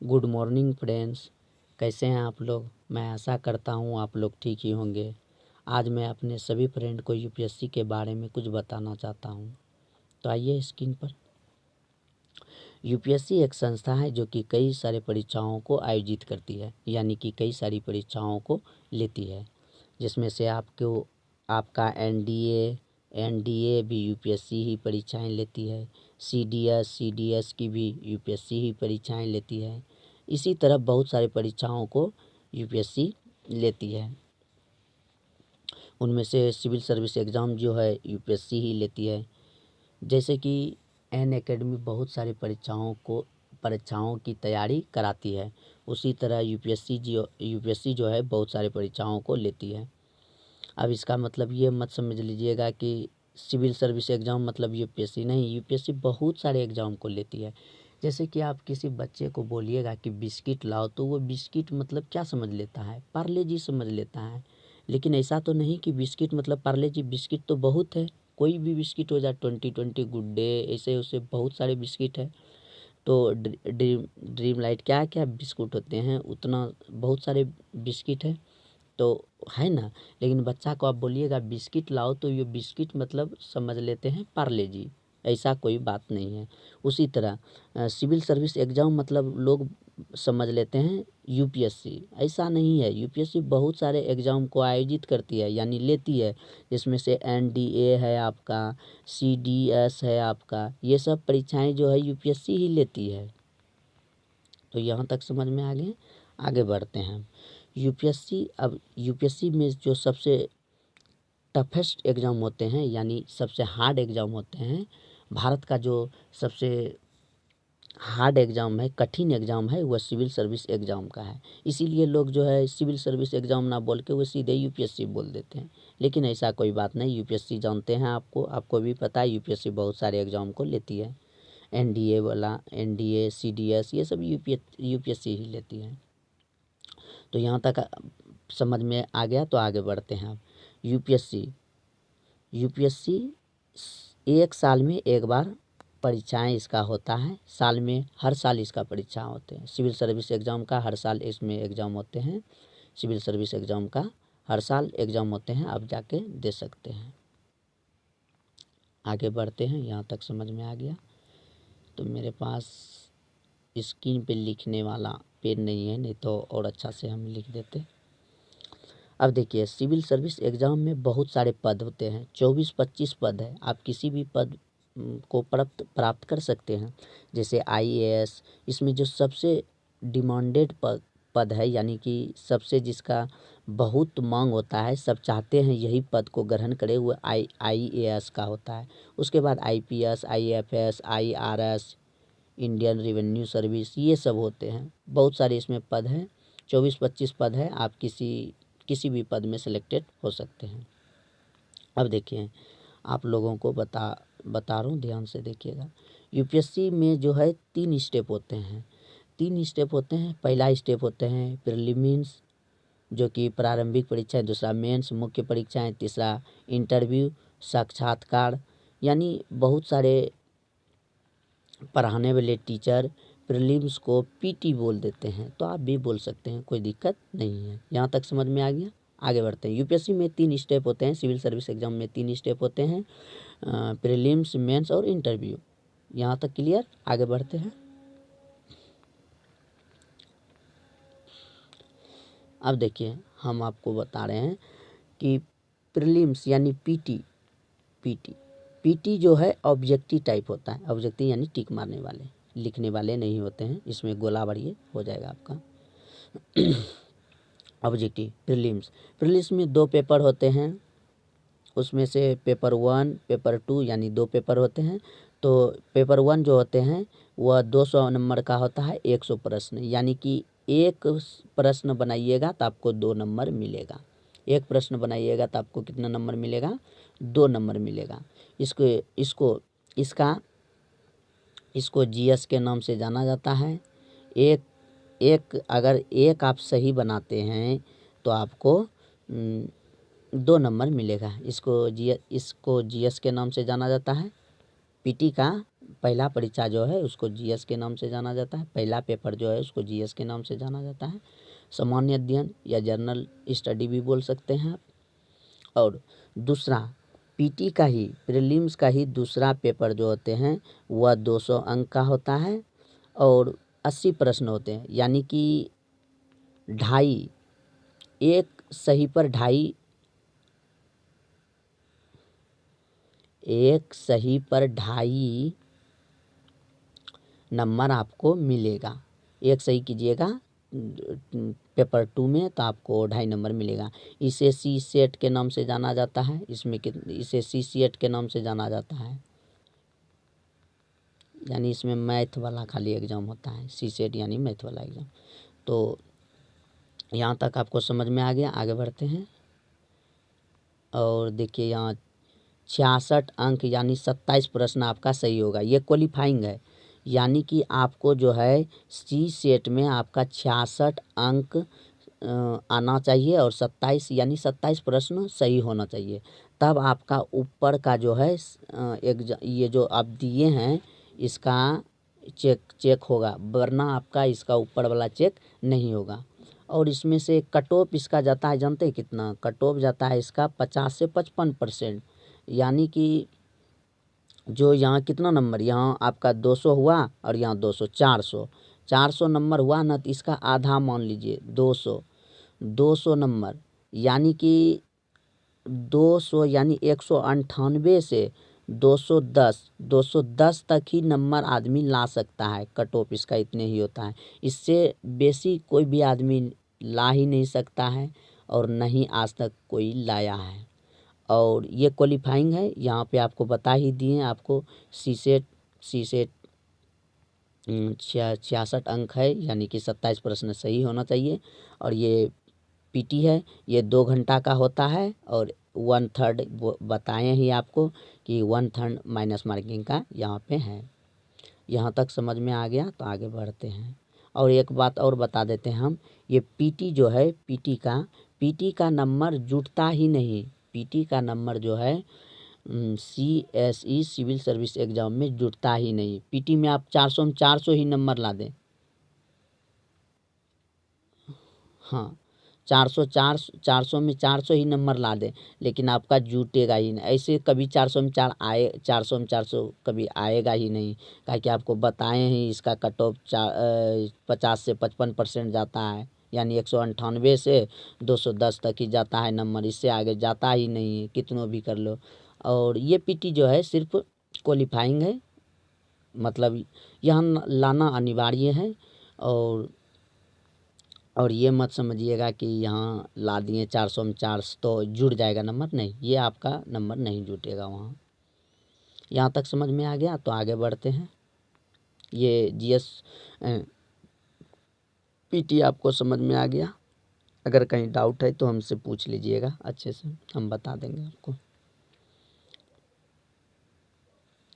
Good morning friends, कैसे हैं आप लोग। मैं आशा करता हूँ आप लोग ठीक ही होंगे। आज मैं अपने सभी फ्रेंड को यूपीएससी के बारे में कुछ बताना चाहता हूँ। तो आइए स्क्रीन पर। यूपीएससी एक संस्था है जो कि कई सारे परीक्षाओं को आयोजित करती है, यानी कि कई सारी परीक्षाओं को लेती है, जिसमें से आपका एनडीए भी यूपीएससी ही परीक्षाएं लेती है। सीडीएस की भी यूपीएससी ही परीक्षाएं लेती है। इसी तरह बहुत सारे परीक्षाओं को यूपीएससी लेती है। उनमें से सिविल सर्विस एग्ज़ाम जो है यूपीएससी ही लेती है। जैसे कि एन एकेडमी बहुत सारी परीक्षाओं की तैयारी कराती है, उसी तरह यूपीएससी जो है बहुत सारे परीक्षाओं को लेती है। अब इसका मतलब ये मत समझ लीजिएगा कि सिविल सर्विस एग्ज़ाम मतलब यूपीएससी नहीं, यूपीएससी बहुत सारे एग्ज़ाम को लेती है। जैसे कि आप किसी बच्चे को बोलिएगा कि बिस्किट लाओ, तो वो बिस्किट मतलब क्या समझ लेता है, पार्ले जी समझ लेता है। लेकिन ऐसा तो नहीं कि बिस्किट मतलब पार्ले जी। बिस्किट तो बहुत है, कोई भी बिस्किट हो जाए, 20 गुड डे, ऐसे उसे बहुत सारे बिस्किट है। तो ड्रीम लाइट क्या क्या बिस्कुट होते हैं, उतना बहुत सारे बिस्किट है तो है ना। लेकिन बच्चा को आप बोलिएगा बिस्किट लाओ, तो ये बिस्किट मतलब समझ लेते हैं पार्ले जी, ऐसा कोई बात नहीं है। उसी तरह सिविल सर्विस एग्ज़ाम मतलब लोग समझ लेते हैं यूपीएससी, ऐसा नहीं है। यूपीएससी बहुत सारे एग्ज़ाम को आयोजित करती है, यानी लेती है, जिसमें से एनडीए है आपका, सीडीएस है आपका, ये सब परीक्षाएं जो है यूपीएससी ही लेती है। तो यहाँ तक समझ में आ गए। आगे बढ़ते हैं। यूपीएससी में जो सबसे टफेस्ट एग्ज़ाम होते हैं, यानी सबसे हार्ड एग्ज़ाम होते हैं, भारत का जो सबसे हार्ड एग्ज़ाम है, कठिन एग्ज़ाम है, वह सिविल सर्विस एग्ज़ाम का है। इसीलिए लोग जो है सिविल सर्विस एग्ज़ाम ना बोल के वो सीधे यूपीएससी बोल देते हैं। लेकिन ऐसा कोई बात नहीं, यूपीएससी जानते हैं, आपको भी पता है यूपीएससी बहुत सारे एग्ज़ाम को लेती है। एनडीए सीडीएस ये सब यूपीएससी ही लेती है। तो यहाँ तक समझ में आ गया। तो आगे बढ़ते हैं। अब यूपीएससी एक साल में एक बार परीक्षाएं इसका होता है। साल में हर साल इसका परीक्षा होते हैं। सिविल सर्विस एग्ज़ाम का हर साल इसमें एग्ज़ाम होते हैं। सिविल सर्विस एग्ज़ाम का हर साल एग्ज़ाम होते हैं, आप जाके दे सकते हैं। आगे बढ़ते हैं। यहाँ तक समझ में आ गया। तो मेरे पास स्क्रीन पे लिखने वाला पेन नहीं है, नहीं तो और अच्छा से हम लिख देते। अब देखिए, सिविल सर्विस एग्ज़ाम में बहुत सारे पद होते हैं, 24-25 पद है। आप किसी भी पद को प्राप्त कर सकते हैं। जैसे आईएएस, इसमें जो सबसे डिमांडेड पद है, यानी कि सबसे जिसका बहुत मांग होता है, सब चाहते हैं यही पद को ग्रहण करे, वो आईएएस का होता है। उसके बाद IPS, IFS, IRS, Indian revenue service, ये सब होते हैं। बहुत सारे इसमें पद हैं, 24-25 पद है। आप किसी भी पद में सिलेक्टेड हो सकते हैं। अब देखिए, आप लोगों को बता रहा हूँ, ध्यान से देखिएगा। यूपीएससी में जो है 3 स्टेप होते हैं। 3 स्टेप होते हैं। पहला स्टेप होते हैं प्रीलिम्स, जो कि प्रारंभिक परीक्षा, दूसरा मेंस मुख्य परीक्षाएं, तीसरा इंटरव्यू साक्षात्कार, यानी बहुत सारे पढ़ाने वाले टीचर प्रीलिम्स को पीटी बोल देते हैं, तो आप भी बोल सकते हैं, कोई दिक्कत नहीं है। यहाँ तक समझ में आ गया। आगे बढ़ते हैं। यूपीएससी में 3 स्टेप होते हैं। सिविल सर्विस एग्जाम में 3 स्टेप होते हैं, प्रीलिम्स, मेंस और इंटरव्यू। यहाँ तक क्लियर। आगे बढ़ते हैं। अब देखिए, हम आपको बता रहे हैं कि प्रीलिम्स यानी पीटी जो है ऑब्जेक्टिव टाइप होता है। ऑब्जेक्टिव यानी टिक मारने वाले, लिखने वाले नहीं होते हैं। इसमें गोला बढ़िए हो जाएगा आपका। ऑब्जेक्टिव प्रीलिम्स में 2 पेपर होते हैं। उसमें से पेपर 1, पेपर 2 यानी 2 पेपर होते हैं। तो पेपर 1 जो होते हैं वह 200 नंबर का होता है, 100 प्रश्न, यानी कि एक प्रश्न बनाइएगा तो आपको 2 नंबर मिलेगा। एक प्रश्न बनाइएगा तो आपको कितना नंबर मिलेगा? 2 नंबर मिलेगा। इसको जीएस के नाम से जाना जाता है। अगर एक आप सही बनाते हैं तो आपको 2 नंबर मिलेगा। इसको जीएस के नाम से जाना जाता है। पीटी का पहला परीक्षा जो है उसको जीएस के नाम से जाना जाता है, पहला पेपर जो है उसको जीएस के नाम से जाना जाता है, सामान्य अध्ययन या जनरल स्टडी भी बोल सकते हैं आप। और दूसरा पीटी का ही, प्रीलिम्स का ही दूसरा पेपर जो होते हैं वह 200 अंक का होता है और 80 प्रश्न होते हैं, यानी कि ढाई, एक सही पर ढाई, एक सही पर ढाई नंबर आपको मिलेगा। एक सही कीजिएगा पेपर 2 में तो आपको 2.5 नंबर मिलेगा। इसे सी सेट के नाम से जाना जाता है, इसे सी सेट के नाम से जाना जाता है, यानी इसमें मैथ वाला खाली एग्ज़ाम होता है, सी सेट यानी मैथ वाला एग्ज़ाम। तो यहाँ तक आपको समझ में आ गया। आगे बढ़ते हैं और देखिए यहाँ 66 अंक यानी 27 प्रश्न आपका सही होगा। ये क्वालिफाइंग है, यानी कि आपको जो है सी सेट में आपका 66 अंक आना चाहिए और 27 यानी 27 प्रश्न सही होना चाहिए, तब आपका ऊपर का जो है ये जो आप दिए हैं इसका चेक होगा, वरना आपका इसका ऊपर वाला चेक नहीं होगा। और इसमें से कट ऑफ इसका जाता है, जानते हैं कितना कट ऑफ जाता है इसका? 50 से 55%, यानी कि जो यहाँ कितना नंबर, यहाँ आपका 200 हुआ और यहाँ 200, 400 नंबर हुआ ना, तो इसका आधा मान लीजिए 200 नंबर, यानी कि 200 यानी 198 से 210 तक ही नंबर आदमी ला सकता है। कट ऑफ इसका इतने ही होता है, इससे बेसी कोई भी आदमी ला ही नहीं सकता है और नहीं आज तक कोई लाया है। और ये क्वालिफाइंग है, यहाँ पे आपको बता ही दिए आपको सी सेट 66 अंक है, यानी कि 27 प्रश्न सही होना चाहिए। और ये पीटी है, ये 2 घंटा का होता है और 1/3 बताएं ही आपको कि 1/3 माइनस मार्किंग का यहाँ पे है। यहाँ तक समझ में आ गया, तो आगे बढ़ते हैं। और एक बात और बता देते हैं हम, ये पीटी जो है पीटी का नंबर जुटता ही नहीं। पीटी का नंबर जो है सीएसई सिविल सर्विस एग्जाम में जुटता ही नहीं। पीटी में आप 400 में 400 ही नंबर ला दें, हाँ 400 में 400 ही नंबर ला दें, लेकिन आपका जुटेगा ही नहीं। ऐसे कभी 400 में 400 कभी आएगा ही नहीं, ताकि आपको बताएं ही इसका कट ऑफ 50 से 55% जाता है, यानी 198 से 210 तक ही जाता है नंबर, इससे आगे जाता ही नहीं है कितनों भी कर लो। और ये पीटी जो है सिर्फ क्वालिफाइंग है, मतलब यहाँ लाना अनिवार्य है। और ये मत समझिएगा कि यहाँ ला दिए 400 में 400 तो जुड़ जाएगा नंबर, नहीं, ये आपका नंबर नहीं जुटेगा वहाँ। यहाँ तक समझ में आ गया, तो आगे बढ़ते हैं। ये जीएस पीटी आपको समझ में आ गया। अगर कहीं डाउट है तो हमसे पूछ लीजिएगा, अच्छे से हम बता देंगे आपको।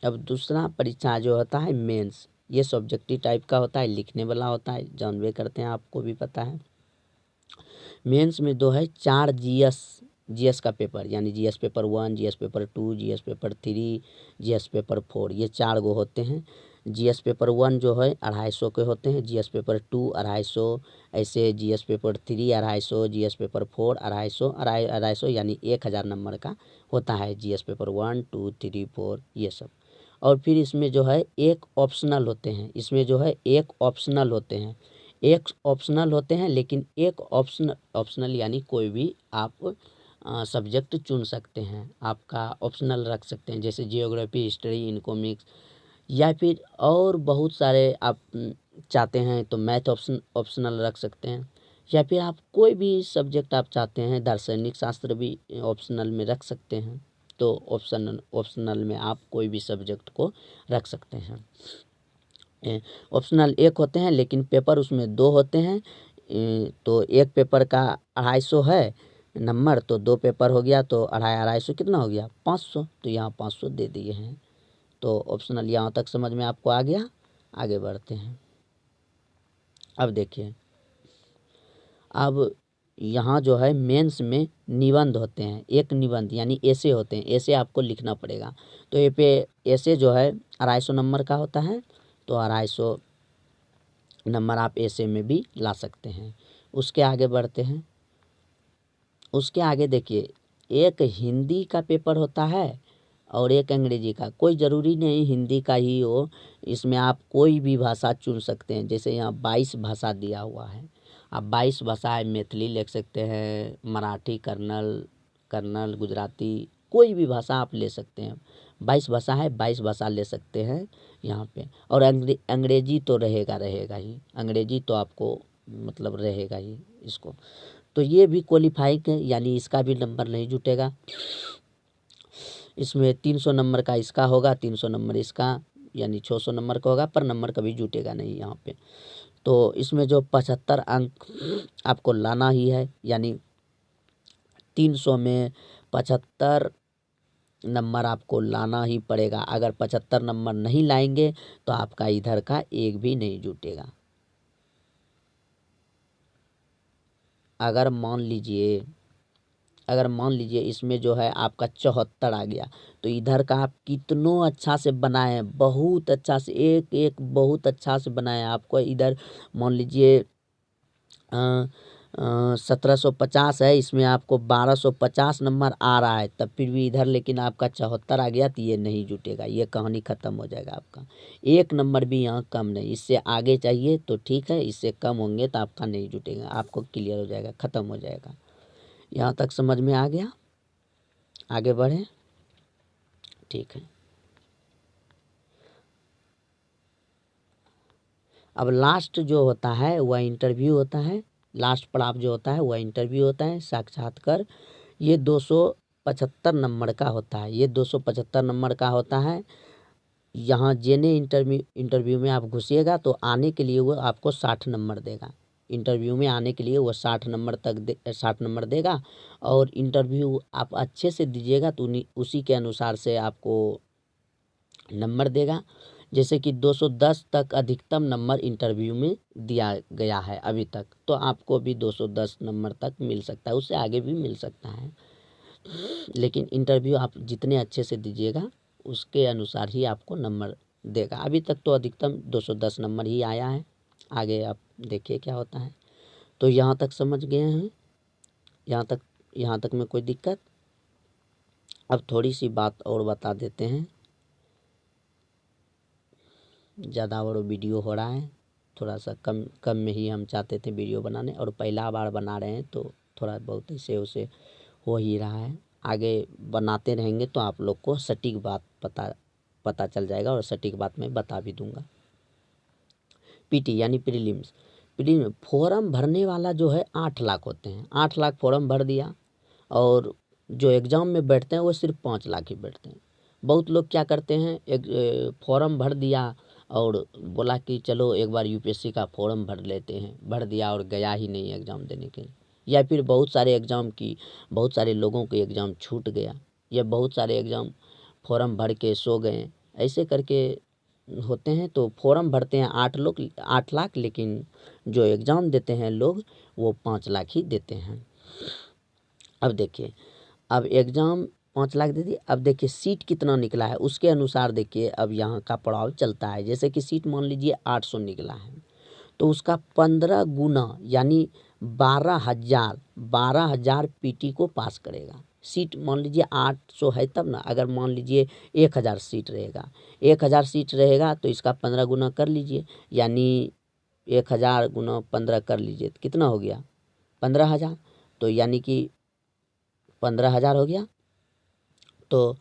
अब दूसरा परीक्षा जो होता है मेंस, ये सब्जेक्टिव टाइप का होता है, लिखने वाला होता है, जानवे करते हैं, आपको भी पता है। मेंस में 4 जीएस का पेपर, यानी GS paper 1, GS paper 2, GS paper 3, GS paper 4, ये 4 गो होते हैं। जीएस पेपर 1 जो है 250 के होते हैं, जीएस पेपर 2 250, ऐसे जीएस पेपर 3 250, जीएस पेपर 4 250 यानी 1000 नंबर का होता है जीएस पेपर 1, 2, 3, 4 ये सब। और फिर इसमें जो है एक ऑप्शनल होते हैं, लेकिन एक ऑप्शनल यानी कोई भी आप सब्जेक्ट चुन सकते हैं, आपका ऑप्शनल रख सकते हैं, जैसे जियोग्राफी, हिस्ट्री, इकोनॉमिक्स, या फिर और बहुत सारे आप चाहते हैं तो मैथ ऑप्शनल रख सकते हैं, या फिर आप कोई भी सब्जेक्ट आप चाहते हैं, दार्शनिक शास्त्र भी ऑप्शनल में रख सकते हैं। तो ऑप्शनल में आप कोई भी सब्जेक्ट को रख सकते हैं। ऑप्शनल एक होते हैं, लेकिन पेपर उसमें 2 होते हैं। तो एक पेपर का 250 है नंबर, तो 2 पेपर हो गया तो 250 कितना हो गया 500, तो यहाँ 500 दे दिए हैं। तो ऑप्शनल यहाँ तक समझ में आपको आ गया। आगे बढ़ते हैं। अब देखिए, अब यहाँ जो है मेंस में निबंध होते हैं, एक निबंध यानी ऐसे होते हैं, ऐसे आपको लिखना पड़ेगा। तो ये पे ऐसे जो है 250 नंबर का होता है, तो 250 नंबर आप ऐसे में भी ला सकते हैं। उसके आगे बढ़ते हैं। उसके आगे देखिए, एक हिंदी का पेपर होता है और एक अंग्रेजी का। कोई ज़रूरी नहीं हिंदी का ही हो, इसमें आप कोई भी भाषा चुन सकते हैं। जैसे यहाँ 22 भाषा दिया हुआ है, आप 22 भाषाएं मैथिली लिख सकते हैं, मराठी, कन्नड़, गुजराती, कोई भी भाषा आप ले सकते हैं। 22 भाषा है, 22 भाषा ले सकते हैं यहाँ पे। और अंग्रेजी तो रहेगा ही, अंग्रेजी तो आपको मतलब रहेगा ही इसको। तो ये भी क्वालिफाइंग है, यानी इसका भी नंबर नहीं जुटेगा। इसमें 300 नंबर का इसका होगा, 300 नंबर इसका, यानी 600 नंबर का होगा, पर नंबर कभी जुटेगा नहीं यहाँ पे। तो इसमें जो 75 अंक आपको लाना ही है, यानी 300 में 75 नंबर आपको लाना ही पड़ेगा। अगर 75 नंबर नहीं लाएंगे तो आपका इधर का एक भी नहीं जुटेगा। अगर मान लीजिए इसमें जो है आपका 74 आ गया, तो इधर का आप कितनों अच्छा से बनाए, बहुत अच्छा से, एक एक बहुत अच्छा से बनाए। आपको इधर मान लीजिए 1750 है, इसमें आपको 1250 नंबर आ रहा है, तब फिर भी इधर लेकिन आपका 74 आ गया, तो ये नहीं जुटेगा, ये कहानी ख़त्म हो जाएगा आपका। एक नंबर भी यहाँ कम नहीं, इससे आगे चाहिए तो ठीक है, इससे कम होंगे तो आपका नहीं जुटेगा, आपको क्लियर हो जाएगा, ख़त्म हो जाएगा। यहाँ तक समझ में आ गया? आगे बढ़ें, ठीक है। अब लास्ट जो होता है वह इंटरव्यू होता है। लास्ट पड़ाव जो होता है वह इंटरव्यू होता है, साक्षात्कार। ये 275 नंबर का होता है, ये 275 नंबर का होता है। यहाँ जेने इंटरव्यू में आप घुसिएगा तो आने के लिए वो आपको 60 नंबर देगा। इंटरव्यू में आने के लिए वो 60 नंबर 60 नंबर देगा। और इंटरव्यू आप अच्छे से दीजिएगा तो उसी के अनुसार से आपको नंबर देगा। जैसे कि 210 तक अधिकतम नंबर इंटरव्यू में दिया गया है अभी तक, तो आपको भी 210 नंबर तक मिल सकता है, उससे आगे भी मिल सकता है। लेकिन इंटरव्यू आप जितने अच्छे से दीजिएगा उसके अनुसार ही आपको नंबर देगा। अभी तक तो अधिकतम 210 नंबर ही आया है, आगे आप देखिए क्या होता है। तो यहाँ तक समझ गए हैं? यहाँ तक में कोई दिक्कत? अब थोड़ी सी बात और बता देते हैं। ज़्यादा बड़ा वीडियो हो रहा है, थोड़ा सा कम में ही हम चाहते थे वीडियो बनाने, और पहला बार बना रहे हैं तो थोड़ा बहुत ऐसे उसे हो ही रहा है। आगे बनाते रहेंगे तो आप लोग को सटीक बात पता चल जाएगा, और सटीक बात मैं बता भी दूंगा। पीटी यानी प्रीलिम्स फॉर्म भरने वाला जो है 8 लाख होते हैं। 8 लाख फॉर्म भर दिया, और जो एग्ज़ाम में बैठते हैं वो सिर्फ 5 लाख ही बैठते हैं। बहुत लोग क्या करते हैं, एक फॉर्म भर दिया और बोला कि चलो एक बार यूपीएससी का फॉर्म भर लेते हैं, भर दिया और गया ही नहीं एग्ज़ाम देने के लिए। या फिर बहुत सारे लोगों के एग्ज़ाम छूट गया, या बहुत सारे एग्ज़ाम फॉर्म भर के सो गए, ऐसे करके होते हैं। तो फॉर्म भरते हैं 8 लाख, लेकिन जो एग्ज़ाम देते हैं लोग वो 5 लाख ही देते हैं। अब देखिए, अब एग्ज़ाम 5 लाख दे दिए, अब देखिए सीट कितना निकला है उसके अनुसार देखिए अब यहाँ का पड़ाव चलता है। जैसे कि सीट मान लीजिए 800 निकला है, तो उसका 15 गुना यानी 12,000 पीटी को पास करेगा। सीट मान लीजिए 800 है तब ना, अगर मान लीजिए 1000 सीट रहेगा, 1000 सीट रहेगा तो इसका 15 गुना कर लीजिए, यानी 1000 गुना 15 कर लीजिए तो कितना हो गया, 15,000। तो यानी कि 15,000 हो गया। तो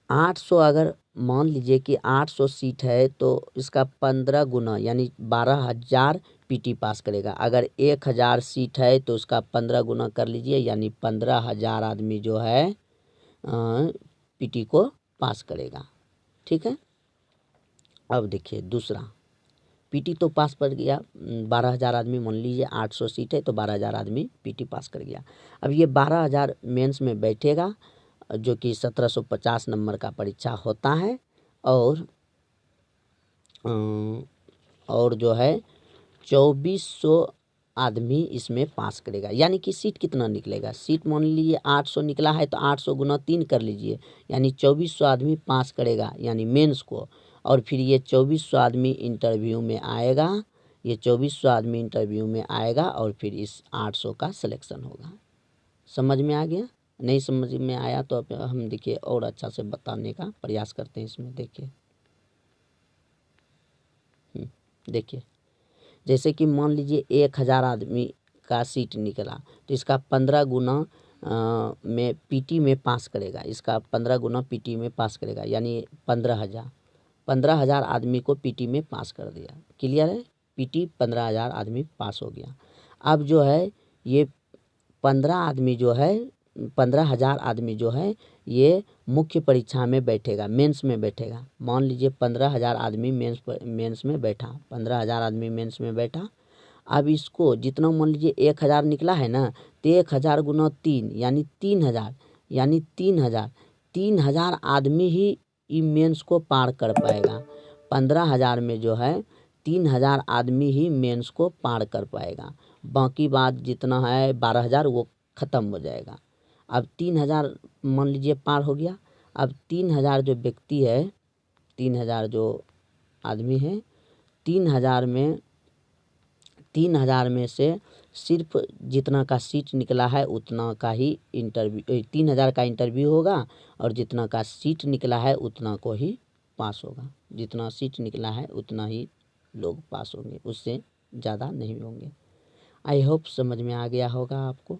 800, अगर मान लीजिए कि 800 सीट है तो इसका 15 गुना यानी 12,000 पीटी पास करेगा। अगर 1000 सीट है तो उसका 15 गुना कर लीजिए, यानी 15,000 आदमी जो है पीटी को पास करेगा। ठीक है। अब देखिए दूसरा, पीटी तो पास कर गया 12,000 आदमी, मान लीजिए 800 सीट है तो 12,000 आदमी पीटी पास कर गया। अब ये 12,000 मेंस में बैठेगा, जो कि 1750 नंबर का परीक्षा होता है, और जो है 2400 आदमी इसमें पास करेगा। यानी कि सीट कितना निकलेगा, सीट मान लीजिए 800 निकला है तो 800 गुना 3 कर लीजिए, यानी 2400 आदमी पास करेगा यानी मेंस को। और फिर ये 2400 आदमी इंटरव्यू में आएगा, ये 2400 आदमी इंटरव्यू में आएगा और फिर इस 800 का सिलेक्शन होगा। समझ में आ गया? नहीं समझ में आया तो अब हम देखिए और अच्छा से बताने का प्रयास करते हैं इसमें। देखिए देखिए जैसे कि मान लीजिए 1000 आदमी का सीट निकला तो इसका 15 गुना में पीटी में पास करेगा, इसका 15 गुना पीटी में पास करेगा यानी 15,000 आदमी को पीटी में पास कर दिया। क्लियर है? पीटी 15,000 आदमी पास हो गया। अब जो है ये 15,000 आदमी जो है ये मुख्य परीक्षा में बैठेगा, मेंस में बैठेगा। मान लीजिए 15,000 आदमी मेंस में बैठा, 15,000 आदमी मेंस में बैठा। अब इसको जितना मान लीजिए 1000 निकला है ना, तो 1000 गुना 3 यानी 3000, यानी 3000 आदमी ही मेंस को पार कर पाएगा। 15,000 में जो है 3000 आदमी ही मेंस को पार कर पाएगा। बाकी बात जितना है 12,000 वो ख़त्म हो जाएगा। अब 3000 मान लीजिए पार हो गया। अब 3000 जो व्यक्ति है, 3000 जो आदमी है, 3000 में से सिर्फ जितना का सीट निकला है उतना का ही इंटरव्यू, 3000 का इंटरव्यू होगा और जितना का सीट निकला है उतना को ही पास होगा। जितना सीट निकला है उतना ही लोग पास होंगे, उससे ज़्यादा नहीं होंगे। आई होप समझ में आ गया होगा आपको।